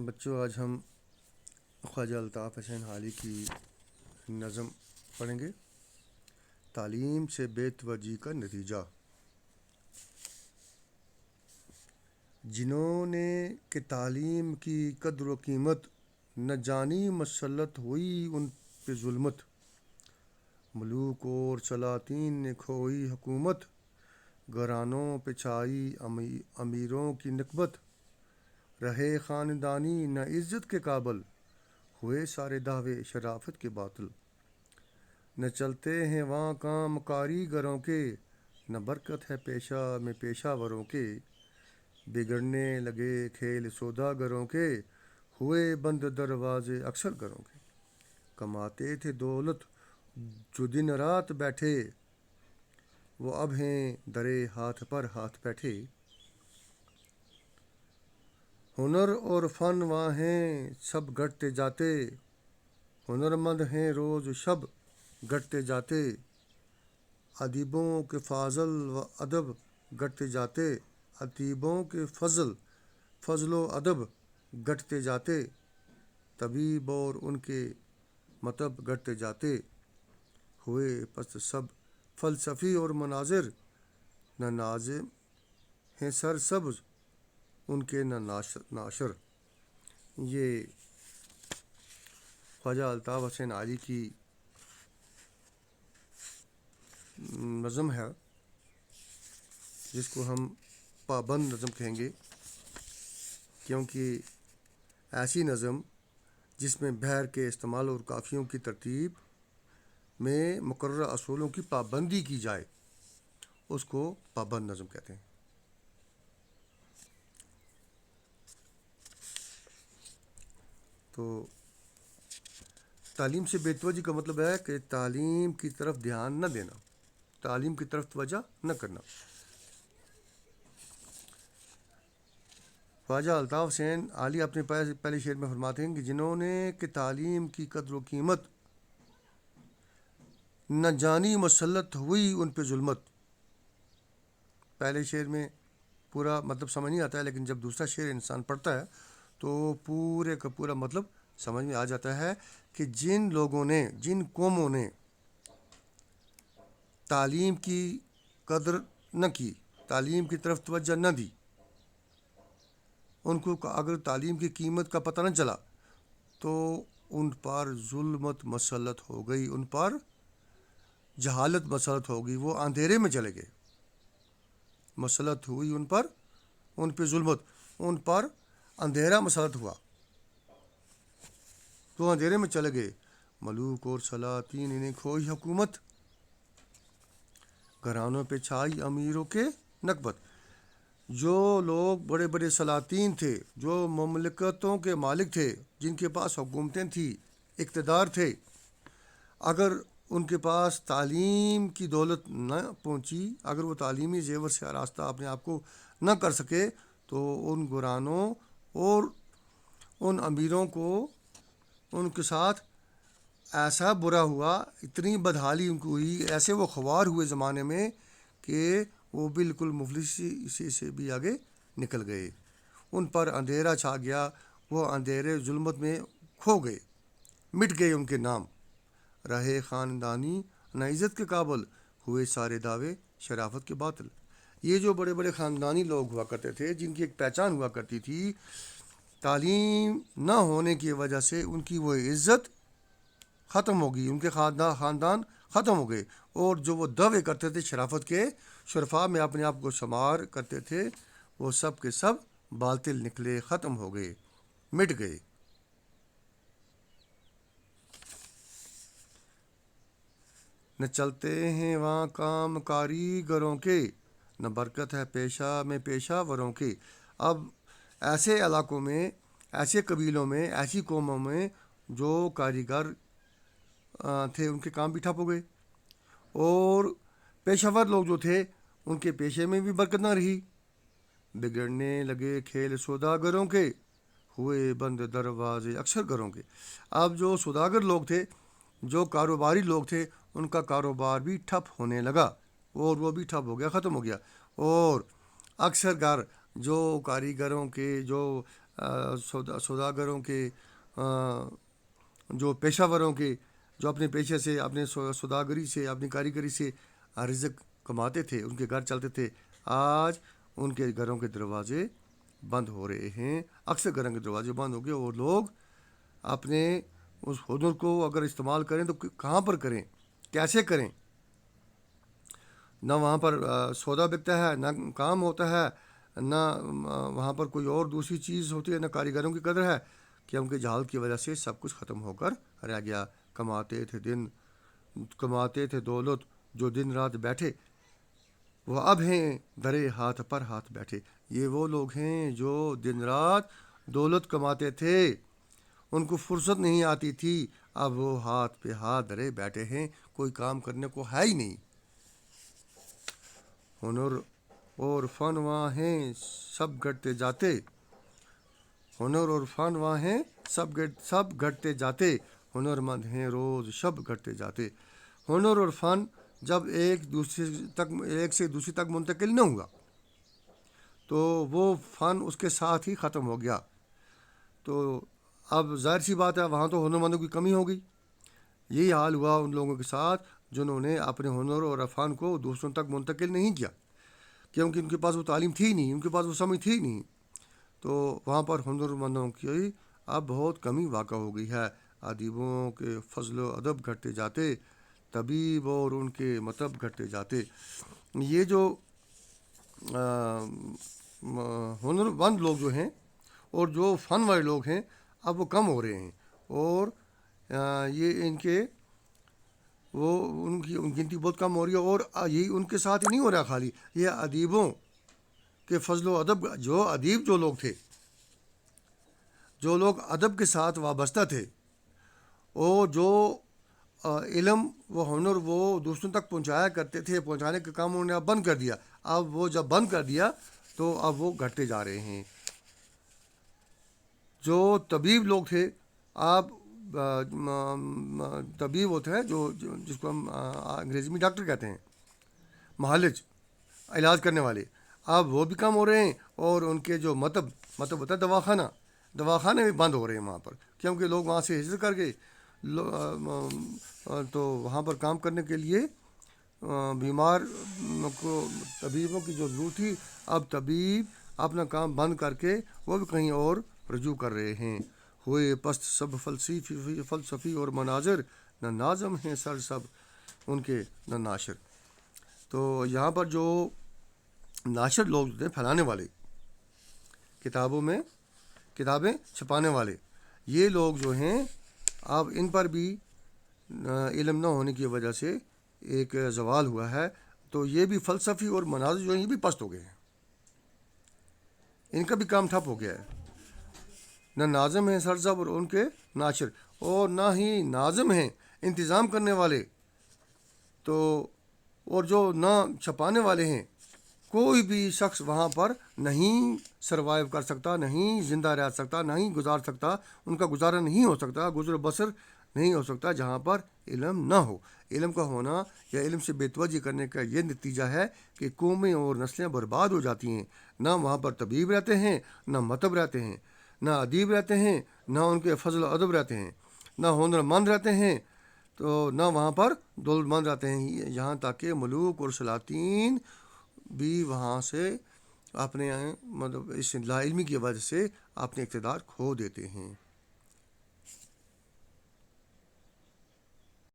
بچوں، آج ہم خواجہ الطاف حسین حالی کی نظم پڑھیں گے، تعلیم سے بے توجہی کا نتیجہ۔ جنہوں نے کہ تعلیم کی قدر و قیمت، نہ جانی مسلط ہوئی ان پہ ظلمت۔ ملوک اور سلاطین نے کھوئی حکومت، گھرانوں پہ چھائی امیروں کی نکبت۔ رہے خاندانی نہ عزت کے قابل، ہوئے سارے دعوے شرافت کے باطل۔ نہ چلتے ہیں وہاں کام کاریگروں کے، نہ برکت ہے پیشہ میں پیشہ وروں کے۔ بگڑنے لگے کھیل سوداگروں کے، ہوئے بند دروازے اکثر گھروں کے۔ کماتے تھے دولت جو دن رات بیٹھے، وہ اب ہیں درے ہاتھ پر ہاتھ بیٹھے۔ ہنر اور فن وہاں ہیں سب گھٹتے جاتے، ہنرمند ہیں روز شب گھٹتے جاتے۔ ادیبوں کے فضل و ادب گھٹتے جاتے، ادیبوں کے فضل و ادب گھٹتے جاتے۔ طبیب اور ان کے مطب گھٹتے جاتے، ہوئے پست سب فلسفی اور مناظر۔ نہ ناظم ہیں سر سبز ان کے نہ ناشر۔ یہ خواجہ الطاف حسین حالی کی نظم ہے، جس کو ہم پابند نظم کہیں گے، کیونکہ ایسی نظم جس میں بحر کے استعمال اور قافیوں کی ترتیب میں مقررہ اصولوں کی پابندی کی جائے، اس کو پابند نظم کہتے ہیں۔ تو تعلیم سے بے توجہی کا مطلب ہے کہ تعلیم کی طرف دھیان نہ دینا، تعلیم کی طرف توجہ نہ کرنا۔ خواجہ الطاف حسین حالی اپنے پہلے شعر میں فرماتے ہیں کہ جنہوں نے کہ تعلیم کی قدر و قیمت، نہ جانی مسلط ہوئی ان پہ ظلمت۔ پہلے شعر میں پورا مطلب سمجھ نہیں آتا ہے، لیکن جب دوسرا شعر انسان پڑھتا ہے تو پورے کا پورا مطلب سمجھ میں آ جاتا ہے کہ جن لوگوں نے، جن قوموں نے تعلیم کی قدر نہ کی، تعلیم کی طرف توجہ نہ دی، ان کو اگر تعلیم کی قیمت کا پتہ نہ چلا تو ان پر ظلمت مسلط ہو گئی، ان پر جہالت مسلط ہو گئی، وہ اندھیرے میں چلے گئے۔ مسلط ہوئی ان پر، ان پہ ظلمت، ان پر اندھیرا مسلط ہوا تو اندھیرے میں چلے گئے۔ ملوک اور سلاطین نے کھوئی حکومت، گھرانوں پہ چھائی امیروں کے نکبت۔ جو لوگ بڑے بڑے سلاطین تھے، جو مملکتوں کے مالک تھے، جن کے پاس حکومتیں تھیں، اقتدار تھے، اگر ان کے پاس تعلیم کی دولت نہ پہنچی، اگر وہ تعلیمی زیور سے آراستہ اپنے آپ کو نہ کر سکے، تو ان گھرانوں اور ان امیروں کو ان کے ساتھ ایسا برا ہوا، اتنی بدحالی ان کو ہوئی، ایسے وہ خوار ہوئے زمانے میں کہ وہ بالکل مفلسی سے بھی آگے نکل گئے۔ ان پر اندھیرا چھا گیا، وہ اندھیرے ظلمت میں کھو گئے، مٹ گئے ان کے نام۔ رہے خاندانی نہ عزت کے قابل، ہوئے سارے دعوے شرافت کے باطل۔ یہ جو بڑے بڑے خاندانی لوگ ہوا کرتے تھے، جن کی ایک پہچان ہوا کرتی تھی، تعلیم نہ ہونے کی وجہ سے ان کی وہ عزت ختم ہو گئی، ان کے خاندان ختم ہو گئے، اور جو وہ دعوے کرتے تھے شرافت کے، شرفا میں اپنے آپ کو شمار کرتے تھے، وہ سب کے سب باطل نکلے، ختم ہو گئے، مٹ گئے۔ نہ چلتے ہیں وہاں کام کاریگروں کے، نہ برکت ہے پیشہ میں پیشہ وروں کے۔ اب ایسے علاقوں میں، ایسے قبیلوں میں، ایسی قوموں میں جو کاریگر تھے، ان کے کام بھی ٹھپ ہو گئے، اور پیشہ ور لوگ جو تھے ان کے پیشے میں بھی برکت نہ رہی۔ بگڑنے لگے کھیل سوداگروں کے، ہوئے بند دروازے اکثر گھروں کے۔ اب جو سوداگر لوگ تھے، جو کاروباری لوگ تھے، ان کا کاروبار بھی ٹھپ ہونے لگا، اور وہ بھی ٹھپ ہو گیا، ختم ہو گیا، اور اکثر جو کاریگروں کے، جو سوداگروں کے، جو پیشہ وروں کے، جو اپنے پیشے سے، اپنے سوداگری سے، اپنی کاریگری سے رزق کماتے تھے، ان کے گھر چلتے تھے، آج ان کے گھروں کے دروازے بند ہو رہے ہیں۔ اکثر گھروں کے دروازے بند ہو گئے، اور لوگ اپنے اس ہنر کو اگر استعمال کریں تو کہاں پر کریں، کیسے کریں؟ نہ وہاں پر سودا بکتا ہے، نہ کام ہوتا ہے، نہ وہاں پر کوئی اور دوسری چیز ہوتی ہے، نہ کاریگروں کی قدر ہے، کیونکہ جہالت کی وجہ سے سب کچھ ختم ہو کر رہ گیا۔ کماتے تھے دولت جو دن رات بیٹھے، وہ اب ہیں درے ہاتھ پر ہاتھ بیٹھے۔ یہ وہ لوگ ہیں جو دن رات دولت کماتے تھے، ان کو فرصت نہیں آتی تھی، اب وہ ہاتھ پہ ہاتھ دھرے بیٹھے ہیں، کوئی کام کرنے کو ہے ہی نہیں۔ ہنر اور فن وہاں ہیں سب گھٹتے جاتے، ہنر اور فن وہاں ہیں سب گھٹتے جاتے، ہنر مند ہیں روز شب گھٹتے جاتے۔ ہنر اور فن جب ایک سے دوسری تک منتقل نہ ہوا تو وہ فن اس کے ساتھ ہی ختم ہو گیا۔ تو اب ظاہر سی بات ہے، وہاں تو ہنر مندوں کی کمی ہو گئی۔ یہی حال ہوا ان لوگوں کے ساتھ جنہوں نے اپنے ہنر اور فن کو دوسروں تک منتقل نہیں کیا، کیونکہ ان کے پاس وہ تعلیم تھی نہیں، ان کے پاس وہ سمجھ تھی نہیں۔ تو وہاں پر ہنر مندوں کی اب بہت کمی واقع ہو گئی ہے۔ ادیبوں کے فضل و ادب گھٹتے جاتے، طبیب اور ان کے مطب گھٹتے جاتے۔ یہ جو ہنر مند لوگ جو ہیں اور جو فن والے لوگ ہیں، اب وہ کم ہو رہے ہیں، اور یہ ان کی گنتی بہت کم ہو رہی ہے۔ اور یہی ان کے ساتھ ہی نہیں ہو رہا، خالی یہ ادیبوں کے فضل و ادب، جو لوگ تھے، جو لوگ ادب کے ساتھ وابستہ تھے، اور جو علم و ہنر وہ دوسروں تک پہنچایا کرتے تھے، پہنچانے کا کام انہوں نے اب بند کر دیا۔ اب وہ جب بند کر دیا تو اب وہ گھٹتے جا رہے ہیں۔ جو طبیب لوگ تھے، آپ طبیب ہوتے ہیں جس کو ہم انگریزی میں ڈاکٹر کہتے ہیں، معالج، علاج کرنے والے، اب وہ بھی کم ہو رہے ہیں، اور ان کے جو مطب ہوتا ہے دواخانے بھی بند ہو رہے ہیں وہاں پر، کیونکہ لوگ وہاں سے ہجرت کر گئے۔ تو وہاں پر کام کرنے کے لیے بیمار کو طبیبوں کی جو ضرورت تھی، اب طبیب اپنا کام بند کر کے وہ بھی کہیں اور رجوع کر رہے ہیں۔ ہوئے پست سب فلسفی اور مناظر، نہ ناظم ہیں سر سب ان کے نہ ناشر۔ تو یہاں پر جو ناشر لوگ تھے، پھیلانے والے، کتابیں چھپانے والے، یہ لوگ جو ہیں اب ان پر بھی علم نہ ہونے کی وجہ سے ایک زوال ہوا ہے۔ تو یہ بھی فلسفی اور مناظر جو ہیں، یہ بھی پست ہو گئے ہیں، ان کا بھی کام ٹھپ ہو گیا ہے۔ نہ ناظم ہیں سرزب اور ان کے ناشر، اور نہ ہی ناظم ہیں انتظام کرنے والے، تو اور جو نہ چھپانے والے ہیں، کوئی بھی شخص وہاں پر نہیں سروائیو کر سکتا، نہیں زندہ رہ سکتا، نہیں گزار سکتا، ان کا گزارا نہیں ہو سکتا، گزر بسر نہیں ہو سکتا جہاں پر علم نہ ہو۔ علم کا ہونا یا علم سے بے توجہ کرنے کا یہ نتیجہ ہے کہ قومیں اور نسلیں برباد ہو جاتی ہیں۔ نہ وہاں پر طبیب رہتے ہیں، نہ مطب رہتے ہیں، نہ ادیب رہتے ہیں، نہ ان کے فضل و ادب رہتے ہیں، نہ ہنر مند رہتے ہیں، تو نہ وہاں پر دولت مند رہتے ہیں۔ یہاں تک کہ ملوک اور سلاطین بھی وہاں سے اپنے اس لا علمی کی وجہ سے اپنے اقتدار کھو دیتے ہیں۔